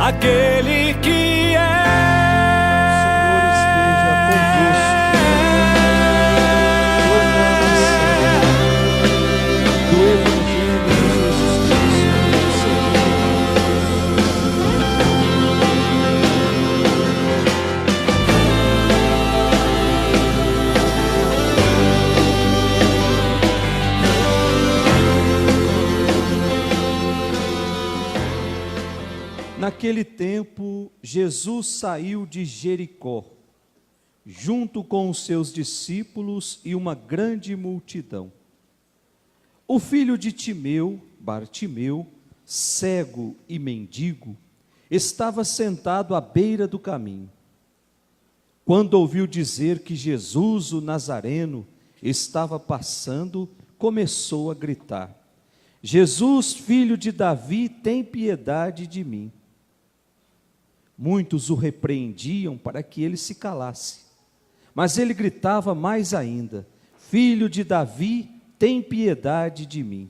aquele que é. Naquele tempo, Jesus saiu de Jericó, junto com os seus discípulos e uma grande multidão. O filho de Timeu, Bartimeu, cego e mendigo, estava sentado à beira do caminho. Quando ouviu dizer que Jesus, o Nazareno, estava passando, começou a gritar: Jesus, filho de Davi, tem piedade de mim. Muitos o repreendiam para que ele se calasse, mas ele gritava mais ainda: Filho de Davi, tem piedade de mim.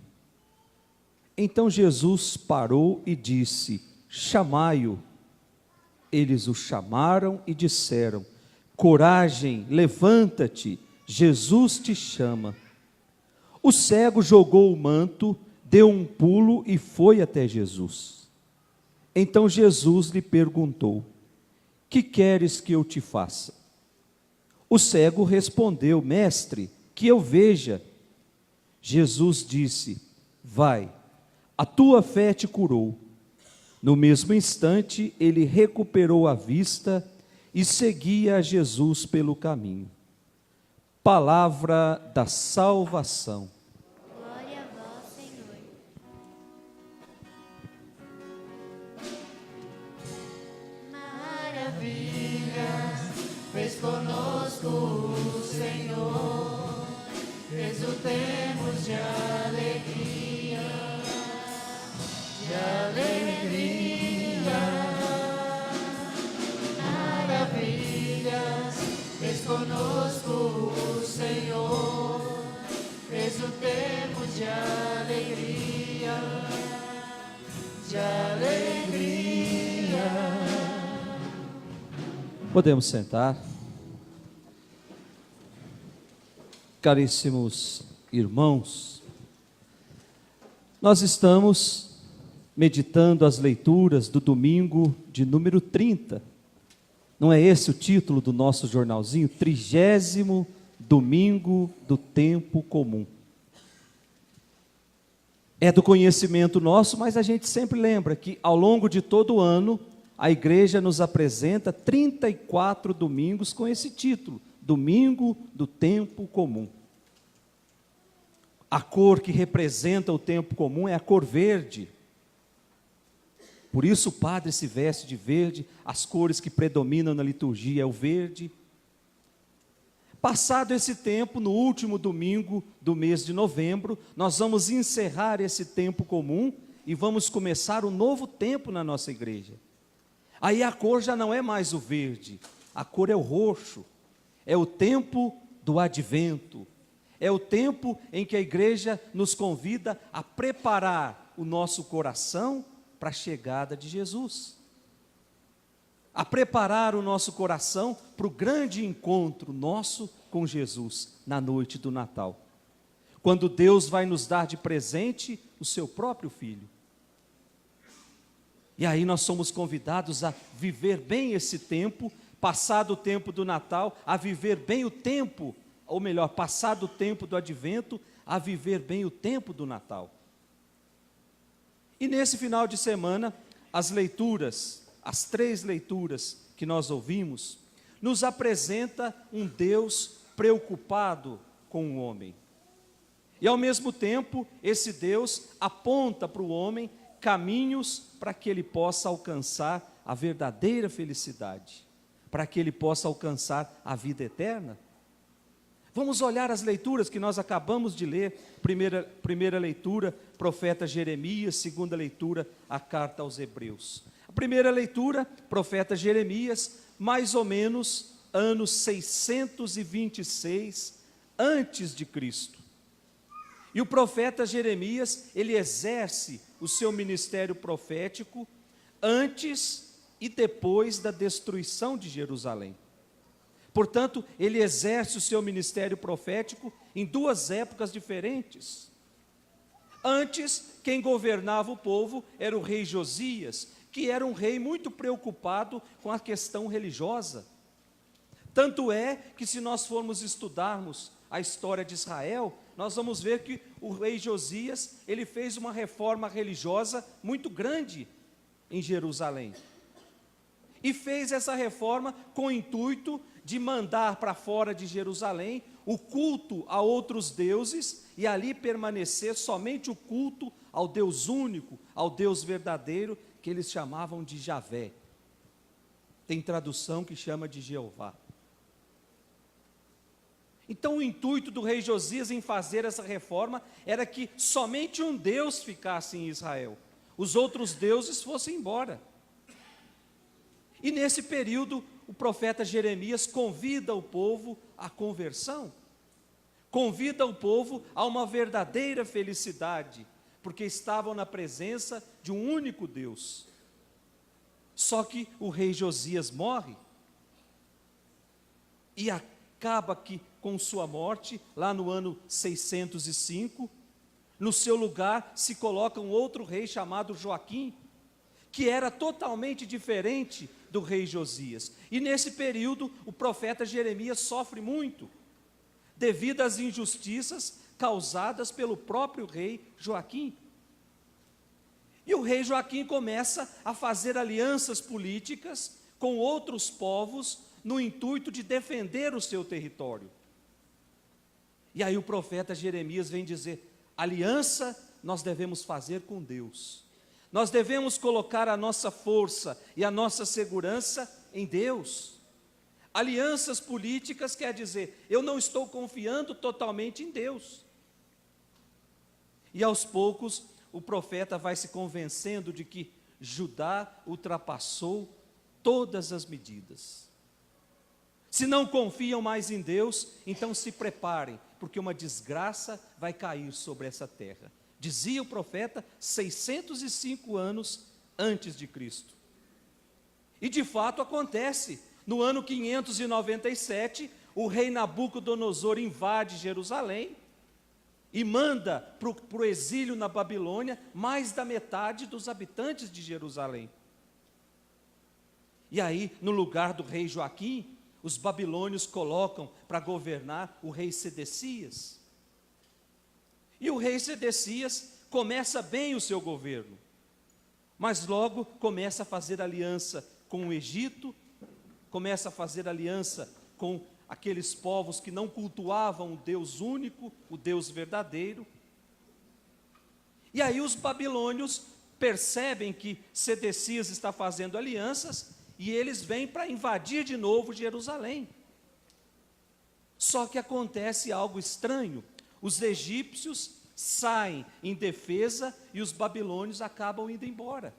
Então Jesus parou e disse: chamai-o. Eles o chamaram e disseram: coragem, levanta-te, Jesus te chama. O cego jogou o manto, deu um pulo e foi até Jesus. Então Jesus lhe perguntou: que queres que eu te faça? O cego respondeu: mestre, que eu veja. Jesus disse: vai, a tua fé te curou. No mesmo instante ele recuperou a vista e seguia a Jesus pelo caminho. Palavra da salvação. Glória a vós, Senhor. Maravilhas fez conosco o Senhor, exultemos de alegria, de alegria. Maravilhas fez conosco o Senhor, exultemos de alegria, de alegria. Podemos sentar. Caríssimos irmãos, nós estamos meditando as leituras do domingo de número 30. Não é esse o título do nosso jornalzinho? 30º domingo do tempo comum. É do conhecimento nosso, mas a gente sempre lembra que ao longo de todo o ano, a igreja nos apresenta 34 domingos com esse título, Domingo do Tempo Comum. A cor que representa o tempo comum é a cor verde. Por isso o padre se veste de verde, as cores que predominam na liturgia é o verde. Passado esse tempo, no último domingo do mês de novembro, nós vamos encerrar esse tempo comum e vamos começar um novo tempo na nossa igreja. Aí a cor já não é mais o verde, a cor é o roxo, é o tempo do advento, é o tempo em que a igreja nos convida a preparar o nosso coração para a chegada de Jesus, a preparar o nosso coração para o grande encontro nosso com Jesus na noite do Natal, quando Deus vai nos dar de presente o seu próprio Filho. E aí nós somos convidados a viver bem esse tempo, passado o tempo do Natal, a viver bem o tempo, ou melhor, passado o tempo do Advento, a viver bem o tempo do Natal. E nesse final de semana, as leituras, as 3 leituras que nós ouvimos, nos apresenta um Deus preocupado com o homem. E ao mesmo tempo, esse Deus aponta para o homem caminhos para que ele possa alcançar a verdadeira felicidade, para que ele possa alcançar a vida eterna. Vamos olhar as leituras que nós acabamos de ler. Primeira leitura, profeta Jeremias. Segunda leitura, a carta aos Hebreus. A primeira leitura, profeta Jeremias, mais ou menos ano 626 antes de Cristo. E o profeta Jeremias, ele exerce o seu ministério profético antes e depois da destruição de Jerusalém. Portanto, ele exerce o seu ministério profético em duas épocas diferentes. Antes, quem governava o povo era o rei Josias, que era um rei muito preocupado com a questão religiosa. Tanto é que, se nós formos estudarmos a história de Israel, nós vamos ver que o rei Josias, ele fez uma reforma religiosa muito grande em Jerusalém. E fez essa reforma com o intuito de mandar para fora de Jerusalém o culto a outros deuses e ali permanecer somente o culto ao Deus único, ao Deus verdadeiro, que eles chamavam de Javé. Tem tradução que chama de Jeová. Então o intuito do rei Josias em fazer essa reforma era que somente um Deus ficasse em Israel, os outros deuses fossem embora. E nesse período, o profeta Jeremias convida o povo à conversão, convida o povo a uma verdadeira felicidade, porque estavam na presença de um único Deus. Só que o rei Josias morre, e acaba que, com sua morte, lá no ano 605, no seu lugar se coloca um outro rei chamado Joaquim, que era totalmente diferente do rei Josias. E nesse período, o profeta Jeremias sofre muito, devido às injustiças causadas pelo próprio rei Joaquim. E o rei Joaquim começa a fazer alianças políticas com outros povos, no intuito de defender o seu território. E aí o profeta Jeremias vem dizer: aliança nós devemos fazer com Deus. Nós devemos colocar a nossa força e a nossa segurança em Deus. Alianças políticas quer dizer, eu não estou confiando totalmente em Deus. E aos poucos, o profeta vai se convencendo de que Judá ultrapassou todas as medidas. Se não confiam mais em Deus, então se preparem, porque uma desgraça vai cair sobre essa terra. Dizia o profeta 605 anos antes de Cristo. E de fato acontece. No ano 597, o rei Nabucodonosor invade Jerusalém e manda para o exílio na Babilônia mais da metade dos habitantes de Jerusalém. E aí, no lugar do rei Joaquim, os babilônios colocam para governar o rei Sedecias. E o rei Sedecias começa bem o seu governo, mas logo começa a fazer aliança com o Egito, começa a fazer aliança com aqueles povos que não cultuavam o Deus único, o Deus verdadeiro. E aí os babilônios percebem que Sedecias está fazendo alianças e eles vêm para invadir de novo Jerusalém. Só que acontece algo estranho. Os egípcios saem em defesa e os babilônios acabam indo embora.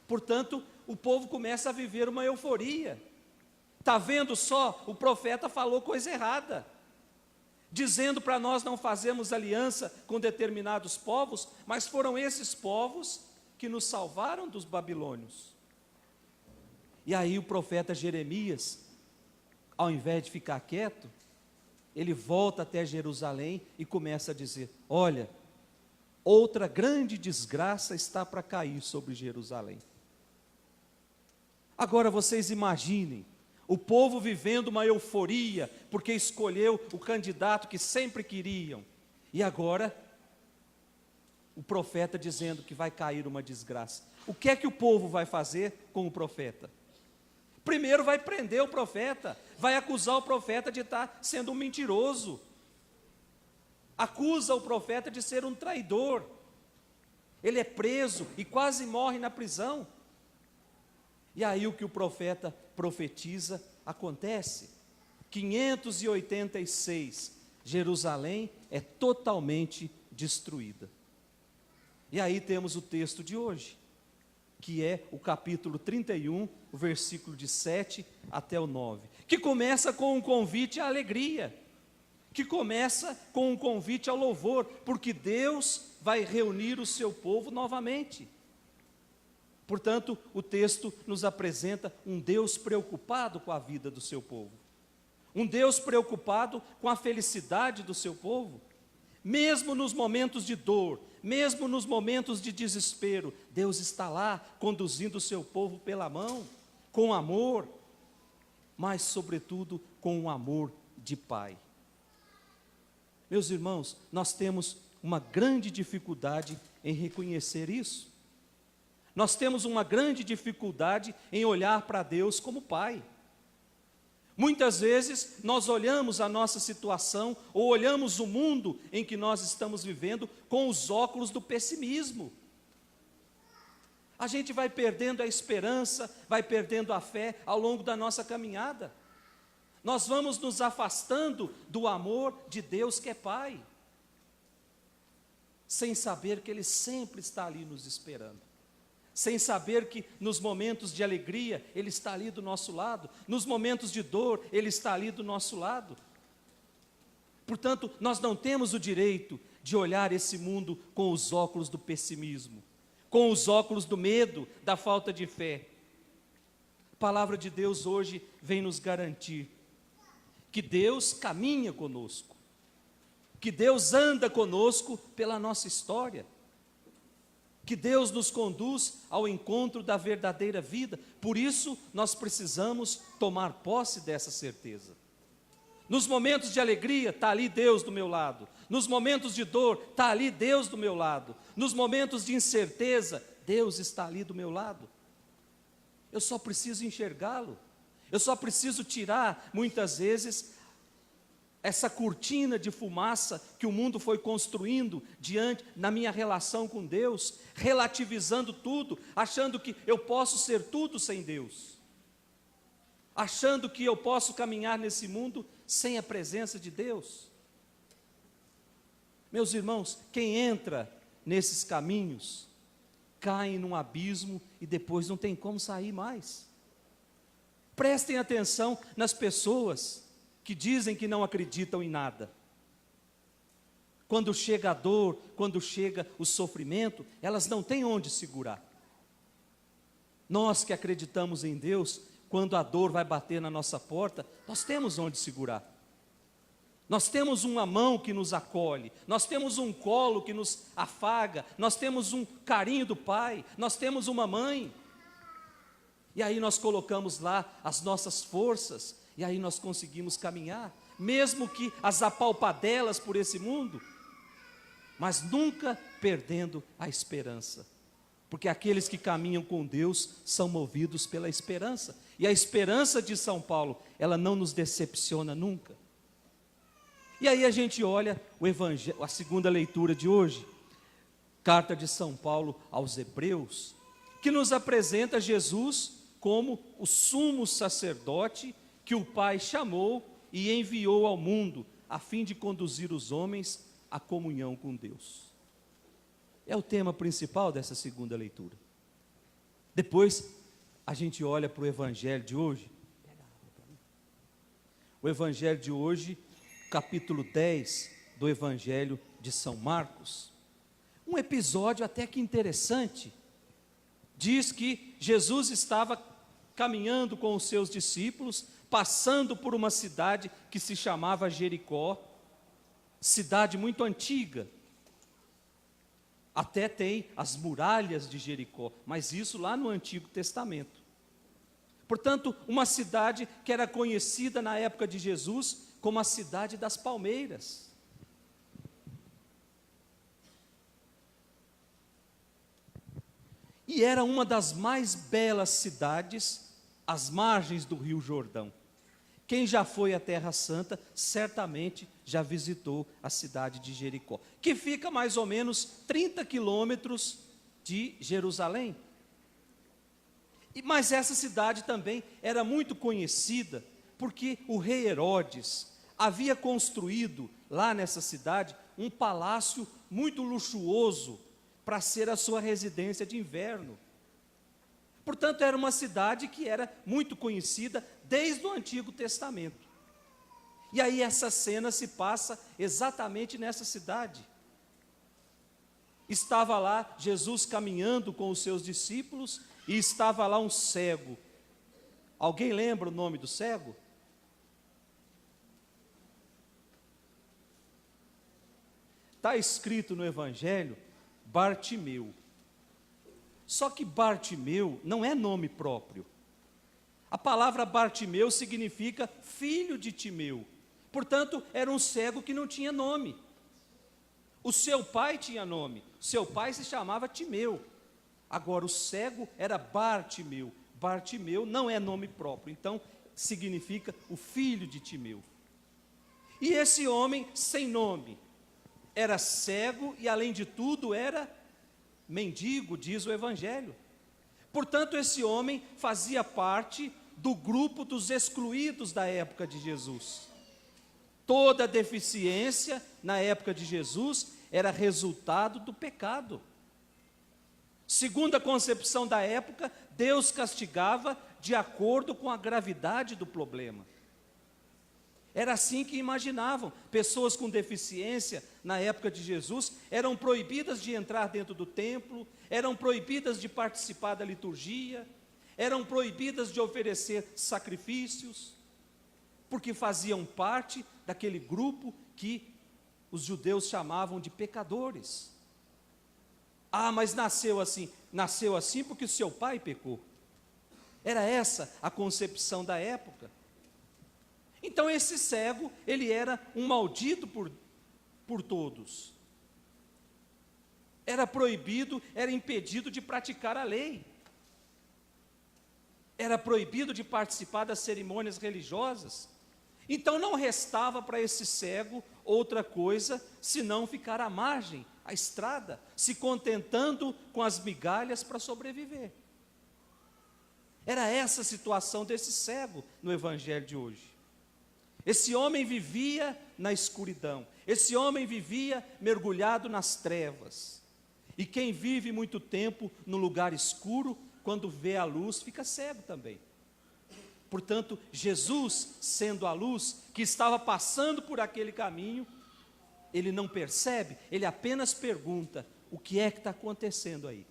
Portanto, o povo começa a viver uma euforia. Está vendo só? O profeta falou coisa errada, dizendo para nós não fazermos aliança com determinados povos, mas foram esses povos que nos salvaram dos babilônios. E aí o profeta Jeremias, ao invés de ficar quieto, ele volta até Jerusalém e começa a dizer: olha, outra grande desgraça está para cair sobre Jerusalém. Agora vocês imaginem, o povo vivendo uma euforia, porque escolheu o candidato que sempre queriam, e agora o profeta dizendo que vai cair uma desgraça. O que é que o povo vai fazer com o profeta? Primeiro vai prender o profeta, vai acusar o profeta de estar sendo um mentiroso, acusa o profeta de ser um traidor, ele é preso e quase morre na prisão. E aí o que o profeta profetiza acontece. 586, Jerusalém é totalmente destruída. E aí temos o texto de hoje, que é o capítulo 31, o versículo de 7 até o 9, que começa com um convite à alegria, que começa com um convite ao louvor, porque Deus vai reunir o seu povo novamente. Portanto, o texto nos apresenta um Deus preocupado com a vida do seu povo. Um Deus preocupado com a felicidade do seu povo. Mesmo nos momentos de dor, mesmo nos momentos de desespero, Deus está lá conduzindo o seu povo pela mão, com amor, mas sobretudo com um amor de Pai. Meus irmãos, nós temos uma grande dificuldade em reconhecer isso. Nós temos uma grande dificuldade em olhar para Deus como Pai. Muitas vezes nós olhamos a nossa situação ou olhamos o mundo em que nós estamos vivendo com os óculos do pessimismo. A gente vai perdendo a esperança, vai perdendo a fé ao longo da nossa caminhada. Nós vamos nos afastando do amor de Deus que é Pai, sem saber que Ele sempre está ali nos esperando. Sem saber que nos momentos de alegria Ele está ali do nosso lado, nos momentos de dor Ele está ali do nosso lado. Portanto, nós não temos o direito de olhar esse mundo com os óculos do pessimismo, com os óculos do medo, da falta de fé. A palavra de Deus hoje vem nos garantir que Deus caminha conosco, que Deus anda conosco pela nossa história, que Deus nos conduz ao encontro da verdadeira vida. Por isso, nós precisamos tomar posse dessa certeza. Nos momentos de alegria, está ali Deus do meu lado. Nos momentos de dor, está ali Deus do meu lado. Nos momentos de incerteza, Deus está ali do meu lado. Eu só preciso enxergá-lo. Eu só preciso tirar, muitas vezes, essa cortina de fumaça que o mundo foi construindo na minha relação com Deus, relativizando tudo, achando que eu posso ser tudo sem Deus, achando que eu posso caminhar nesse mundo sem a presença de Deus. Meus irmãos, quem entra nesses caminhos, cai num abismo e depois não tem como sair mais. Prestem atenção nas pessoas que dizem que não acreditam em nada. Quando chega a dor, quando chega o sofrimento, elas não têm onde segurar. Nós que acreditamos em Deus, quando a dor vai bater na nossa porta, nós temos onde segurar. Nós temos uma mão que nos acolhe, nós temos um colo que nos afaga, nós temos um carinho do Pai, nós temos uma mãe. E aí nós colocamos lá as nossas forças, e aí nós conseguimos caminhar, mesmo que as apalpadelas por esse mundo, mas nunca perdendo a esperança, porque aqueles que caminham com Deus são movidos pela esperança, e a esperança de São Paulo, ela não nos decepciona nunca. E aí a gente olha o Evangelho, a segunda leitura de hoje, carta de São Paulo aos Hebreus, que nos apresenta Jesus como o sumo sacerdote que o Pai chamou e enviou ao mundo, a fim de conduzir os homens à comunhão com Deus. É o tema principal dessa segunda leitura. Depois, a gente olha para o Evangelho de hoje. O Evangelho de hoje, capítulo 10 do Evangelho de São Marcos. Um episódio até que interessante. Diz que Jesus estava caminhando com os seus discípulos, passando por uma cidade que se chamava Jericó, cidade muito antiga. Até tem as muralhas de Jericó, mas isso lá no Antigo Testamento. Portanto, uma cidade que era conhecida na época de Jesus como a cidade das palmeiras. E era uma das mais belas cidades às margens do Rio Jordão. Quem já foi à Terra Santa, certamente já visitou a cidade de Jericó, que fica mais ou menos 30 quilômetros de Jerusalém. Mas essa cidade também era muito conhecida, porque o rei Herodes havia construído lá nessa cidade um palácio muito luxuoso para ser a sua residência de inverno. Portanto, era uma cidade que era muito conhecida desde o Antigo Testamento. E aí essa cena se passa exatamente nessa cidade. Estava lá Jesus caminhando com os seus discípulos, e estava lá um cego. Alguém lembra o nome do cego? Está escrito no Evangelho Bartimeu. Só que Bartimeu não é nome próprio. A palavra Bartimeu significa filho de Timeu. Portanto, era um cego que não tinha nome. O seu pai tinha nome. Seu pai se chamava Timeu. Agora, o cego era Bartimeu. Bartimeu não é nome próprio. Então, significa o filho de Timeu. E esse homem sem nome era cego e, além de tudo, era mendigo, diz o Evangelho. Portanto, esse homem fazia parte do grupo dos excluídos da época de Jesus. Toda deficiência na época de Jesus era resultado do pecado. Segundo a concepção da época, Deus castigava de acordo com a gravidade do problema. Era assim que imaginavam. Pessoas com deficiência, na época de Jesus, eram proibidas de entrar dentro do templo, eram proibidas de participar da liturgia, eram proibidas de oferecer sacrifícios, porque faziam parte daquele grupo que os judeus chamavam de pecadores. Ah, mas nasceu assim porque seu pai pecou. Era essa a concepção da época. Então esse cego, ele era um maldito por todos. Era proibido, era impedido de praticar a lei. Era proibido de participar das cerimônias religiosas. Então não restava para esse cego outra coisa senão ficar à margem, à estrada, se contentando com as migalhas para sobreviver. Era essa a situação desse cego no Evangelho de hoje. Esse homem vivia na escuridão, esse homem vivia mergulhado nas trevas. E quem vive muito tempo no lugar escuro, quando vê a luz, fica cego também. Portanto, Jesus, sendo a luz, que estava passando por aquele caminho, ele não percebe, ele apenas pergunta: o que é que está acontecendo aí?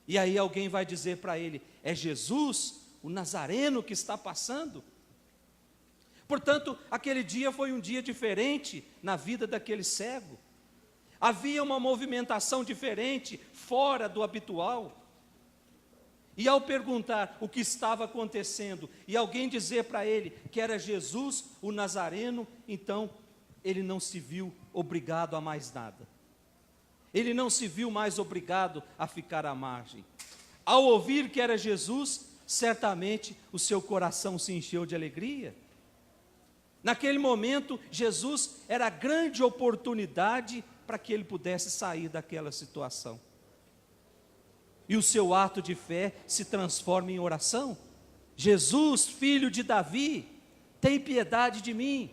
E aí alguém vai dizer para ele: é Jesus, o Nazareno, que está passando? Portanto, aquele dia foi um dia diferente na vida daquele cego. Havia uma movimentação diferente, fora do habitual. E ao perguntar o que estava acontecendo, e alguém dizer para ele que era Jesus, o Nazareno, então ele não se viu obrigado a mais nada. Ele não se viu mais obrigado a ficar à margem. Ao ouvir que era Jesus, certamente o seu coração se encheu de alegria. Naquele momento, Jesus era a grande oportunidade para que ele pudesse sair daquela situação. E o seu ato de fé se transforma em oração. Jesus, filho de Davi, tem piedade de mim.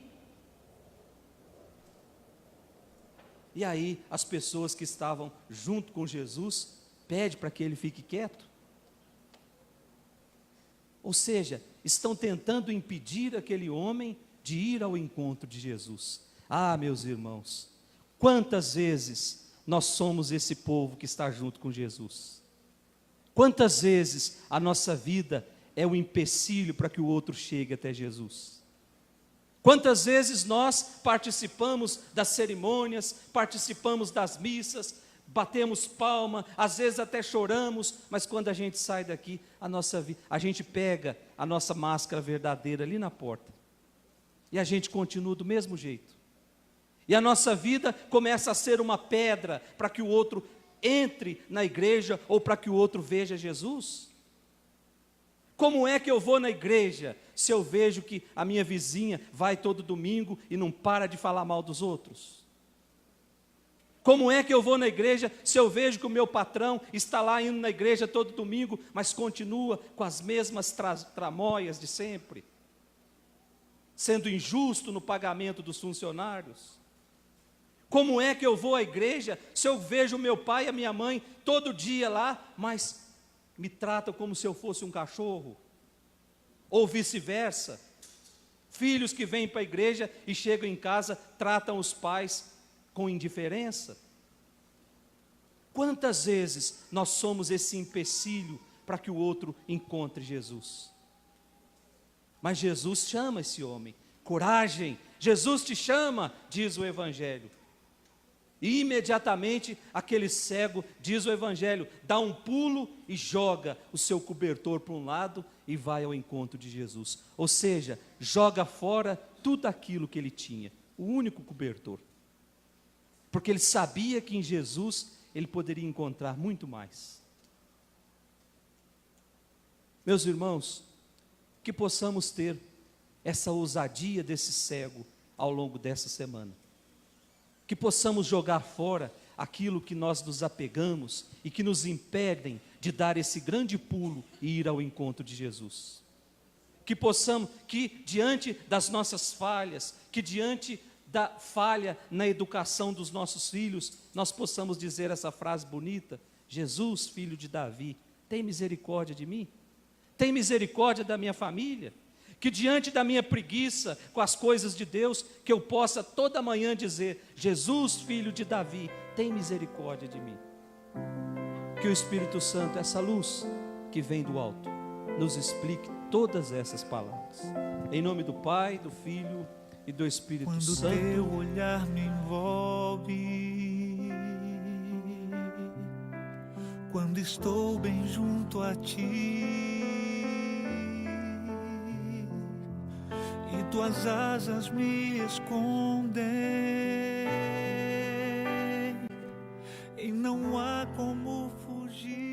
E aí as pessoas que estavam junto com Jesus pedem para que ele fique quieto. Ou seja, estão tentando impedir aquele homem de ir ao encontro de Jesus. Ah, meus irmãos, quantas vezes nós somos esse povo que está junto com Jesus? Quantas vezes a nossa vida é um empecilho para que o outro chegue até Jesus? Quantas vezes nós participamos das cerimônias, participamos das missas, batemos palma, às vezes até choramos, mas quando a gente sai daqui, a gente pega a nossa máscara verdadeira ali na porta. E a gente continua do mesmo jeito. E a nossa vida começa a ser uma pedra para que o outro entre na igreja ou para que o outro veja Jesus. Como é que eu vou na igreja se eu vejo que a minha vizinha vai todo domingo e não para de falar mal dos outros? Como é que eu vou na igreja se eu vejo que o meu patrão está lá indo na igreja todo domingo, mas continua com as mesmas tramóias de sempre? Sendo injusto no pagamento dos funcionários? Como é que eu vou à igreja se eu vejo o meu pai e a minha mãe todo dia lá, mas me tratam como se eu fosse um cachorro? Ou vice-versa. Filhos que vêm para a igreja e chegam em casa, tratam os pais com indiferença. Quantas vezes nós somos esse empecilho para que o outro encontre Jesus. Mas Jesus chama esse homem. Coragem, Jesus te chama, diz o Evangelho. E imediatamente aquele cego, diz o Evangelho, dá um pulo e joga o seu cobertor para um lado e vai ao encontro de Jesus. Ou seja, joga fora tudo aquilo que ele tinha, o único cobertor. Porque ele sabia que em Jesus ele poderia encontrar muito mais. Meus irmãos, que possamos ter essa ousadia desse cego ao longo dessa semana. Que possamos jogar fora aquilo que nós nos apegamos e que nos impedem de dar esse grande pulo e ir ao encontro de Jesus. Que possamos, que diante das nossas falhas, que diante da falha na educação dos nossos filhos, nós possamos dizer essa frase bonita: Jesus, filho de Davi, tem misericórdia de mim? Tem misericórdia da minha família? Que diante da minha preguiça com as coisas de Deus, que eu possa toda manhã dizer: Jesus, filho de Davi, tem misericórdia de mim. Que o Espírito Santo, essa luz que vem do alto, nos explique todas essas palavras. Em nome do Pai, do Filho e do Espírito Santo. Quando teu olhar me envolve, quando estou bem junto a ti, e tuas asas me escondem, e não há como fugir.